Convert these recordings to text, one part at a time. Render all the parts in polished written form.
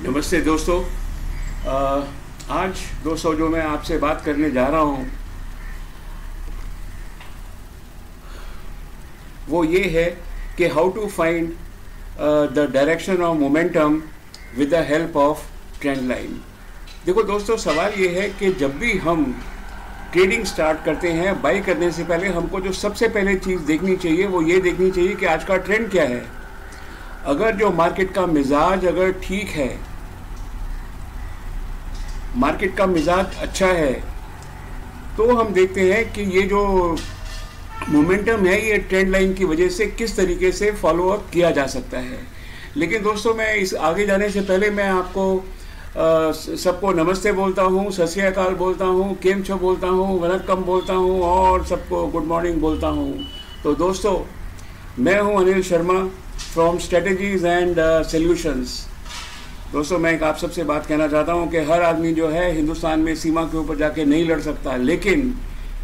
नमस्ते दोस्तों। आज दोस्तों जो मैं आपसे बात करने जा रहा हूँ वो ये है कि how to find the direction of momentum with the help of trend line. देखो दोस्तों, सवाल ये है कि जब भी हम ट्रेडिंग स्टार्ट करते हैं, बाई करने से पहले हमको जो सबसे पहले चीज़ देखनी चाहिए वो ये देखनी चाहिए कि आज का ट्रेंड क्या है। अगर जो मार्केट का मिजाज अगर ठीक है, मार्केट का मिजाज अच्छा है, तो हम देखते हैं कि ये जो मोमेंटम है ये ट्रेंड लाइन की वजह से किस तरीके से फॉलो अप किया जा सकता है। लेकिन दोस्तों, मैं इस आगे जाने से पहले मैं आपको सबको नमस्ते बोलता हूँ, सत श्री अकाल बोलता हूँ, केम छो बोलता हूँ, वनक्कम बोलता हूँ और सबको गुड मॉर्निंग बोलता हूँ। तो दोस्तों, मैं हूँ Anil Sharma from strategies and solutions. दोस्तों, मैं एक आप सबसे बात कहना चाहता हूँ कि हर आदमी जो है हिंदुस्तान में सीमा के ऊपर जाके नहीं लड़ सकता, लेकिन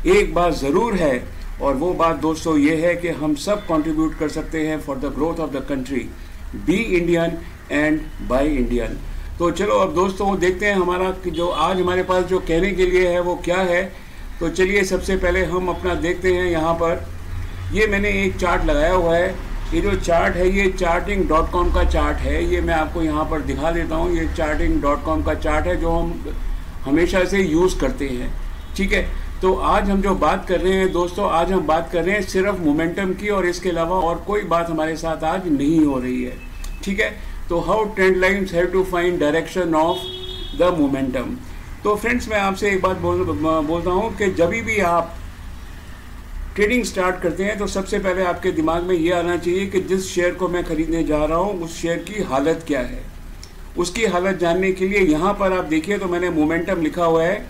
एक बात ज़रूर है और वो बात दोस्तों ये है कि हम सब कंट्रीब्यूट कर सकते हैं for the growth of the country, be Indian and buy Indian. तो चलो अब दोस्तों देखते हैं हमारा जो आज हमारे पास जो कहने के लिए है वो क्या है। तो चलिए सबसे पहले हम अपना देखते हैं। यहाँ पर ये मैंने एक चार्ट लगाया हुआ है। ये जो चार्ट है ये charting.com का चार्ट है। ये मैं आपको यहाँ पर दिखा देता हूँ। ये charting.com का चार्ट है जो हम हमेशा से यूज़ करते हैं। ठीक है, तो आज हम जो बात कर रहे हैं दोस्तों, आज हम बात कर रहे हैं सिर्फ मोमेंटम की और इसके अलावा और कोई बात हमारे साथ आज नहीं हो रही है। ठीक है, तो how trend lines have to find direction of the momentum. तो फ्रेंड्स, मैं आपसे एक बात बोलता हूँ कि जब भी आप ट्रेडिंग स्टार्ट करते हैं तो सबसे पहले आपके दिमाग में ये आना चाहिए कि जिस शेयर को मैं खरीदने जा रहा हूँ उस शेयर की हालत क्या है। उसकी हालत जानने के लिए यहाँ पर आप देखिए तो मैंने मोमेंटम लिखा हुआ है।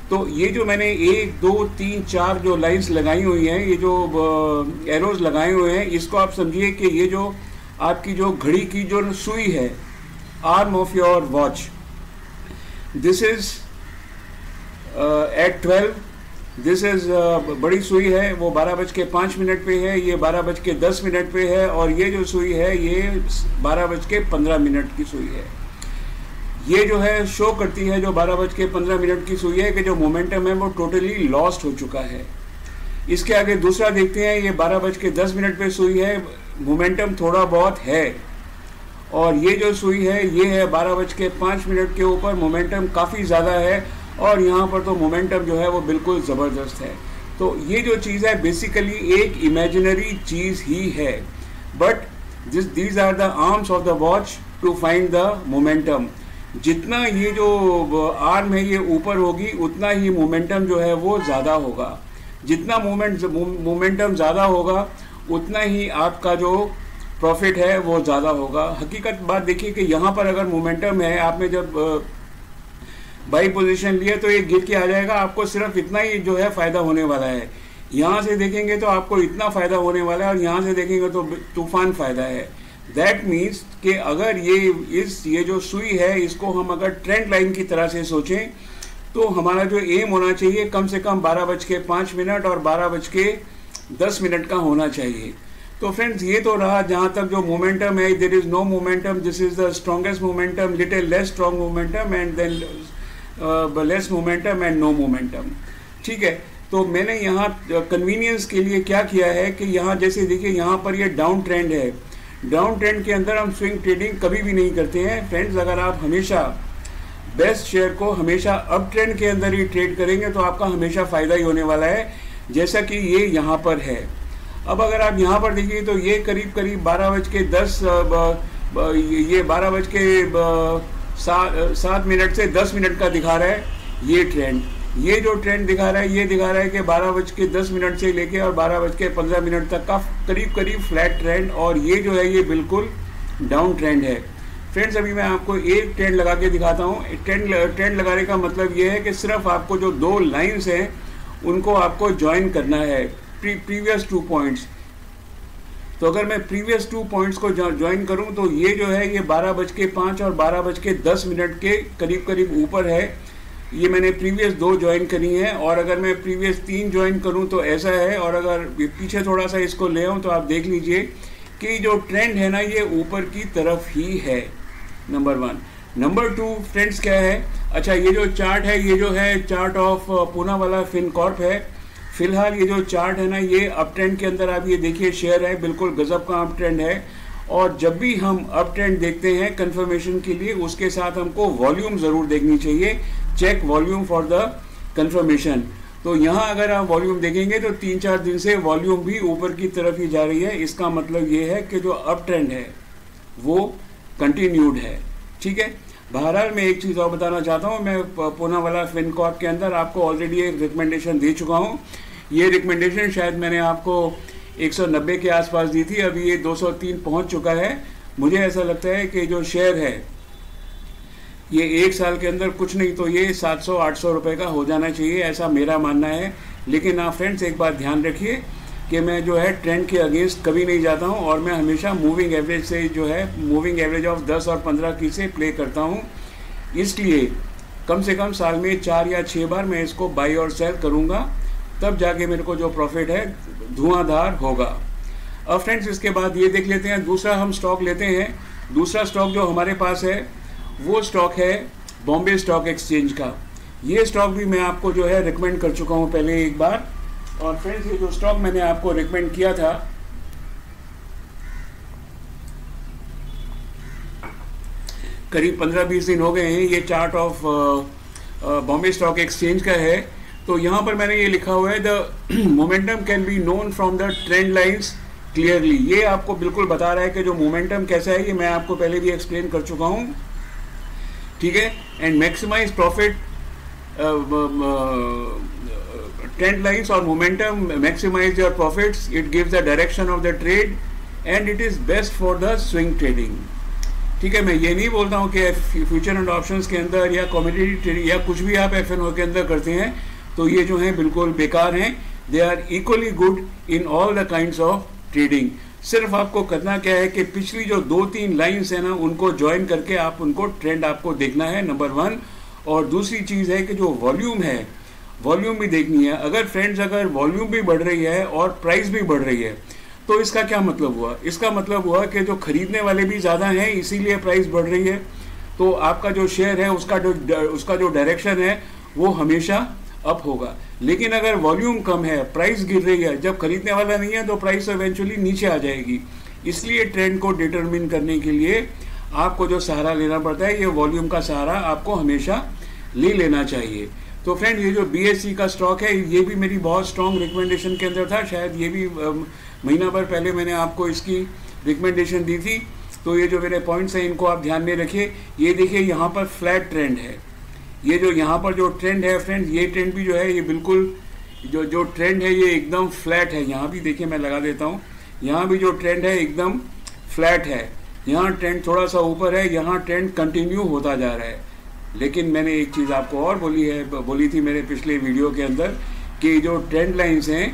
तो ये जो मैंने 1 2 3 4 जो लाइंस लगाई हुई हैं, ये जो एरोज लगाए हुए हैं, इसको आप समझिए कि ये जो आपकी जो घड़ी की जो सुई है, arm of your watch, this is at 12, this is बड़ी सुई है वो 12:05 पे है, ये 12:10 पे है और ये जो सुई है ये 12:15 की सुई है। ये जो है शो करती है जो 12:15 की सुई है कि जो मोमेंटम है वो टोटली लॉस्ट हो चुका है। इसके आगे दूसरा देखते हैं, ये 12:10 पे सुई है, मोमेंटम थोड़ा बहुत है। और ये जो सुई है ये है 12:05 के ऊपर, मोमेंटम काफ़ी ज़्यादा है और यहाँ पर तो मोमेंटम जो है वो बिल्कुल ज़बरदस्त है। तो ये जो चीज़ है बेसिकली एक इमेजिनरी चीज़ ही है, but these are the arms of the watch to find the momentum. जितना ये जो आर्म है ये ऊपर होगी उतना ही मोमेंटम जो है वो ज़्यादा होगा। जितना मोमेंटम ज़्यादा होगा उतना ही आपका जो प्रॉफिट है वो ज़्यादा होगा। हकीकत बात देखिए कि यहाँ पर अगर मोमेंटम है, आपने जब बाई पोजीशन लिया तो ये गिर के आ जाएगा, आपको सिर्फ इतना ही जो है फ़ायदा होने वाला है। यहाँ से देखेंगे तो आपको इतना फ़ायदा होने वाला है और यहाँ से देखेंगे तो तूफान फ़ायदा है। दैट मीन्स कि अगर ये जो सुई है इसको हम अगर ट्रेंड लाइन की तरह से सोचें तो हमारा जो एम होना चाहिए कम से कम 12:05 और 12:10 का होना चाहिए। तो फ्रेंड्स, ये तो रहा जहाँ तक जो मोमेंटम है, there is no momentum, this is the strongest momentum, little less strong momentum and then less momentum and no momentum. ठीक है, तो मैंने यहाँ कन्वीनियंस के लिए क्या किया है कि यहाँ जैसे देखिए यहाँ पर ये डाउन ट्रेंड है। डाउन ट्रेंड के अंदर हम स्विंग ट्रेडिंग कभी भी नहीं करते हैं फ्रेंड्स। अगर आप हमेशा बेस्ट शेयर को हमेशा अप ट्रेंड के अंदर ही ट्रेड करेंगे तो आपका हमेशा फ़ायदा ही होने वाला है, जैसा कि ये यहाँ पर है। अब अगर आप यहाँ पर देखिए तो ये करीब 12:10, ये 12:07 से 10 का दिखा रहा है ये ट्रेंड। ये जो ट्रेंड दिखा रहा है ये दिखा रहा है कि 12:10 से लेके और 12:15 तक का करीब फ्लैट ट्रेंड, और ये जो है ये बिल्कुल डाउन ट्रेंड है। फ्रेंड्स, अभी मैं आपको एक ट्रेंड लगा के दिखाता हूँ। ट्रेंड लगाने का मतलब ये है कि सिर्फ आपको जो 2 लाइन्स हैं उनको आपको ज्वाइन करना है, प्रीवियस 2 पॉइंट्स। तो अगर मैं प्रीवियस 2 पॉइंट्स को ज्वाइन करूं तो ये जो है ये 12:05 और 12:10 के करीब ऊपर है। ये मैंने प्रीवियस 2 ज्वाइन करी हैं, और अगर मैं प्रीवियस 3 ज्वाइन करूं तो ऐसा है, और अगर पीछे थोड़ा सा इसको ले आऊं तो आप देख लीजिए कि जो ट्रेंड है ना ये ऊपर की तरफ ही है, नंबर 1। नंबर 2 फ्रेंड्स क्या है, अच्छा ये जो चार्ट है, ये जो है चार्ट ऑफ पूनावाला फिनकॉर्प है। फिलहाल ये जो चार्ट है ना, ये अप ट्रेंड के अंदर आप ये देखिए शेयर है, बिल्कुल गजब का अप ट्रेंड है। और जब भी हम अप ट्रेंड देखते हैं कंफर्मेशन के लिए, उसके साथ हमको वॉल्यूम ज़रूर देखनी चाहिए, check volume for the confirmation. तो यहाँ अगर आप वॉल्यूम देखेंगे तो 3-4 दिन से वॉल्यूम भी ऊपर की तरफ ही जा रही है। इसका मतलब ये है कि जो अप ट्रेंड है वो कंटिन्यूड है, ठीक है। बहरहाल मैं एक चीज़ और बताना चाहता हूँ, मैं पूनावाला फिनकॉर्प के अंदर आपको ऑलरेडी एक रिकमेंडेशन दे चुका हूँ। ये रिकमेंडेशन शायद मैंने आपको 190 के आसपास दी थी, अभी ये 203 पहुँच चुका है। मुझे ऐसा लगता है कि जो शेयर है ये 1 साल के अंदर कुछ नहीं तो ये 700-800 रुपये का हो जाना चाहिए, ऐसा मेरा मानना है। लेकिन आप फ्रेंड्स एक बात ध्यान रखिए कि मैं जो है ट्रेंड के अगेंस्ट कभी नहीं जाता हूं, और मैं हमेशा मूविंग एवरेज से जो है मूविंग एवरेज ऑफ 10 और 15 की से प्ले करता हूं। इसलिए कम से कम साल में 4 या 6 बार मैं इसको बाई और सेल करूंगा, तब जाके मेरे को जो प्रॉफिट है धुआंधार होगा। अब फ्रेंड्स इसके बाद ये देख लेते हैं, दूसरा हम स्टॉक लेते हैं। दूसरा स्टॉक जो हमारे पास है वो स्टॉक है बॉम्बे स्टॉक एक्सचेंज का। ये स्टॉक भी मैं आपको जो है रिकमेंड कर चुका हूँ पहले एक बार। और फ्रेंड्स ये जो स्टॉक मैंने आपको रिकमेंड किया था, करीब 15-20 दिन हो गए हैं, ये chart of Bombay stock exchange का है। तो यहाँ पर मैंने ये लिखा हुआ है, the momentum can be known from the trend lines clearly. ये आपको बिल्कुल बता रहा है कि जो मोमेंटम कैसा है, ये मैं आपको पहले भी एक्सप्लेन कर चुका हूँ, ठीक है। And maximise profit, trend lines और momentum maximise your profits, it gives the direction of the trade and it is best for the swing trading, ठीक है। मैं ये नहीं बोलता हूँ कि फ्यूचर एंड ऑप्शंस के अंदर या कमोडिटी ट्रेडिंग या कुछ भी आप एफएनओ के अंदर करते हैं तो ये जो हैं बिल्कुल बेकार हैं। They are equally good in all the kinds of trading. सिर्फ आपको करना क्या है कि पिछली जो 2-3 लाइन्स है ना, उनको ज्वाइन करके आप उनको ट्रेंड आपको देखना है, नंबर 1। और दूसरी चीज़ है कि जो वॉल्यूम है, वॉल्यूम भी देखनी है। अगर फ्रेंड्स अगर वॉल्यूम भी बढ़ रही है और प्राइस भी बढ़ रही है तो इसका क्या मतलब हुआ? इसका मतलब हुआ कि जो खरीदने वाले भी ज़्यादा हैं, इसीलिए प्राइस बढ़ रही है। तो आपका जो शेयर है उसका जो डायरेक्शन है वो हमेशा अप होगा। लेकिन अगर वॉल्यूम कम है, प्राइस गिर रही है, जब खरीदने वाला नहीं है तो प्राइस इवेंचुअली नीचे आ जाएगी। इसलिए ट्रेंड को डिटरमिन करने के लिए आपको जो सहारा लेना पड़ता है, ये वॉल्यूम का सहारा आपको हमेशा ले लेना चाहिए। तो फ्रेंड ये जो BSE का स्टॉक है, ये भी मेरी बहुत स्ट्रॉन्ग रिकमेंडेशन के अंदर था। शायद ये भी महीना भर पहले मैंने आपको इसकी रिकमेंडेशन दी थी। तो ये जो मेरे पॉइंट्स हैं इनको आप ध्यान में रखिए। ये देखिए यहाँ पर फ्लैट ट्रेंड है, ये जो यहाँ पर जो ट्रेंड है फ्रेंड्स, ये ट्रेंड भी जो है ये बिल्कुल जो ट्रेंड है ये एकदम फ्लैट है। यहाँ भी देखिए मैं लगा देता हूँ, यहाँ भी जो ट्रेंड है एकदम फ्लैट है। यहाँ ट्रेंड थोड़ा सा ऊपर है, यहाँ ट्रेंड कंटिन्यू होता जा रहा है। लेकिन मैंने एक चीज़ आपको और बोली थी मेरे पिछले वीडियो के अंदर कि जो ट्रेंड लाइंस हैं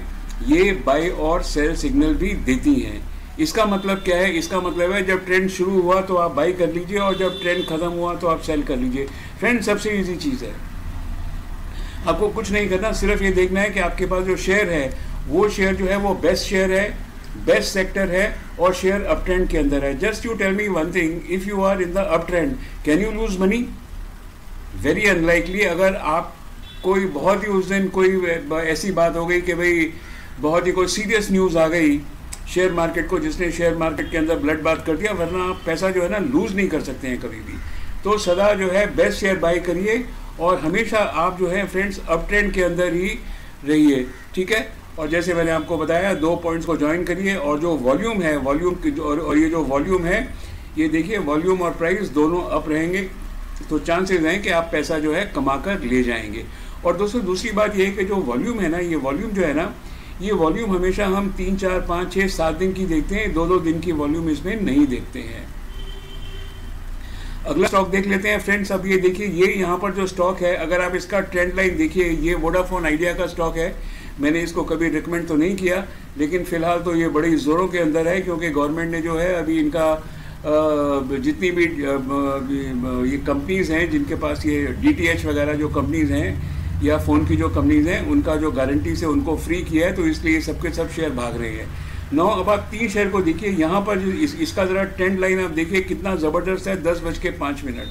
ये बाय और सेल सिग्नल भी देती हैं। इसका मतलब क्या है? इसका मतलब है जब ट्रेंड शुरू हुआ तो आप बाई कर लीजिए और जब ट्रेंड खत्म हुआ तो आप सेल कर लीजिए। फ्रेंड सबसे इजी चीज़ है, आपको कुछ नहीं करना, सिर्फ ये देखना है कि आपके पास जो शेयर है वो शेयर जो है वो बेस्ट शेयर है, बेस्ट सेक्टर है और शेयर अप ट्रेंड के अंदर है। Just you tell me one thing, if you are in the uptrend can you lose money? Very unlikely. अगर आप कोई बहुत ही उस दिन कोई ऐसी बात हो गई कि भाई बहुत ही कोई सीरियस न्यूज़ आ गई शेयर मार्केट को, जिसने शेयर मार्केट के अंदर ब्लड बात कर दिया, वरना आप पैसा जो है ना लूज़ नहीं कर सकते हैं कभी भी। तो सदा जो है बेस्ट शेयर बाई करिए और हमेशा आप जो है फ्रेंड्स अप ट्रेंड के अंदर ही रहिए, ठीक है। और जैसे मैंने आपको बताया 2 पॉइंट्स को ज्वाइन करिए और जो वॉल्यूम है, वॉल्यूम की और ये जो वॉल्यूम है ये देखिए, वॉल्यूम और प्राइस दोनों अप रहेंगे तो चांसेस हैं कि आप पैसा जो है कमा कर ले जाएंगे। और दोस्तों दूसरी बात ये है कि जो वॉल्यूम है ना, ये वॉल्यूम जो है ना, ये वॉल्यूम हमेशा हम 3, 4, 5, 6, 7 दिन की देखते हैं, 2-2 दिन की वॉल्यूम इसमें नहीं देखते हैं। अगला स्टॉक देख लेते हैं फ्रेंड्स। अब ये देखिए, ये यहाँ पर जो स्टॉक है, अगर आप इसका ट्रेंड लाइन देखिए, ये वोडाफोन आइडिया का स्टॉक है। मैंने इसको कभी रिकमेंड तो नहीं किया, लेकिन फिलहाल तो ये बड़ी ज़ोरों के अंदर है क्योंकि गवर्नमेंट ने जो है अभी इनका जितनी भी ये कंपनीज़ हैं जिनके पास ये DTH वगैरह जो कंपनीज़ हैं या फ़ोन की जो कंपनीज़ हैं, उनका जो गारंटी से उनको फ्री किया है, तो इसलिए सबके सब शेयर भाग रहे हैं। अब आप 3 शेयर को देखिए, यहाँ पर जो इसका ज़रा ट्रेंड लाइन आप देखिए कितना ज़बरदस्त है, 10:05।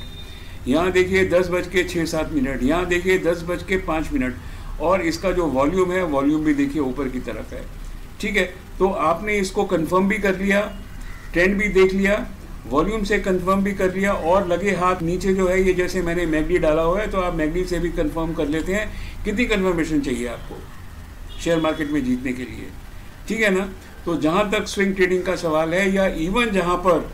यहाँ देखिए 10:06-7, यहाँ देखिए 10:05, और इसका जो वॉल्यूम है, वॉल्यूम भी देखिए ऊपर की तरफ है। ठीक है, तो आपने इसको कंफर्म भी कर लिया, ट्रेंड भी देख लिया, वॉल्यूम से कंफर्म भी कर लिया, और लगे हाथ नीचे जो है ये जैसे मैंने मैगडी डाला हुआ है, तो आप मैगडी से भी कंफर्म कर लेते हैं। कितनी कंफर्मेशन चाहिए आपको शेयर मार्केट में जीतने के लिए? ठीक है ना। तो जहाँ तक स्विंग ट्रेडिंग का सवाल है, या इवन जहाँ पर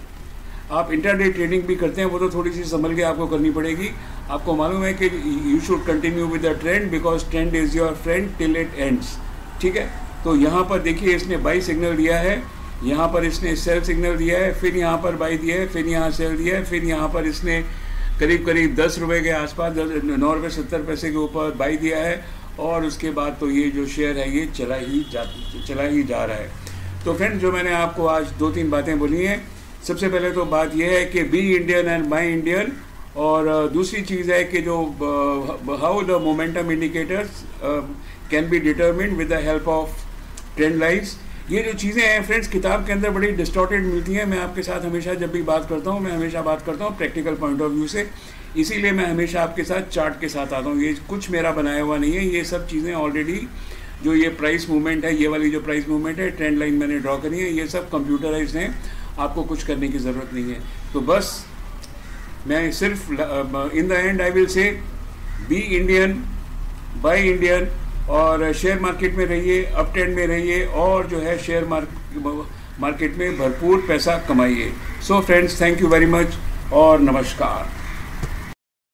आप इंटरडे ट्रेडिंग भी करते हैं, वो तो थोड़ी सी संभल के आपको करनी पड़ेगी। आपको मालूम है कि you should continue with the trend, because trend is your friend till it ends. ठीक है, तो यहाँ पर देखिए इसने बाई सिग्नल दिया है, यहाँ पर इसने सेल सिग्नल दिया है, फिर यहाँ पर बाई दिया है, फिर यहाँ सेल दिया है, फिर यहाँ पर इसने करीब करीब 10 रुपये के आसपास, 9.70 के ऊपर बाई दिया है, और उसके बाद तो ये जो शेयर है ये चला ही जा रहा है। तो फ्रेंड्स, जो मैंने आपको आज 2-3 बातें बोली हैं, सबसे पहले तो बात यह है कि be Indian and buy Indian, और दूसरी चीज़ है कि जो how the momentum indicators can be determined with the help of trend lines. ये जो चीज़ें हैं फ्रेंड्स, किताब के अंदर बड़ी डिस्टॉर्टेड मिलती हैं। मैं आपके साथ हमेशा जब भी बात करता हूँ, मैं हमेशा बात करता हूँ प्रैक्टिकल पॉइंट ऑफ व्यू से, इसीलिए मैं हमेशा आपके साथ चार्ट के साथ आता हूँ। ये कुछ मेरा बनाया हुआ नहीं है, ये सब चीज़ें ऑलरेडी जो ये प्राइस मूवमेंट है, ये वाली जो प्राइस मूवमेंट है, ट्रेंड लाइन मैंने ड्रॉ करी है, ये सब कंप्यूटराइज्ड हैं, आपको कुछ करने की ज़रूरत नहीं है। तो बस मैं सिर्फ in the end I will say be Indian, buy Indian, और शेयर मार्केट में रहिए, अप ट्रेंड में रहिए, और जो है शेयर मार्केट में भरपूर पैसा कमाइए। So friends, thank you very much और नमस्कार।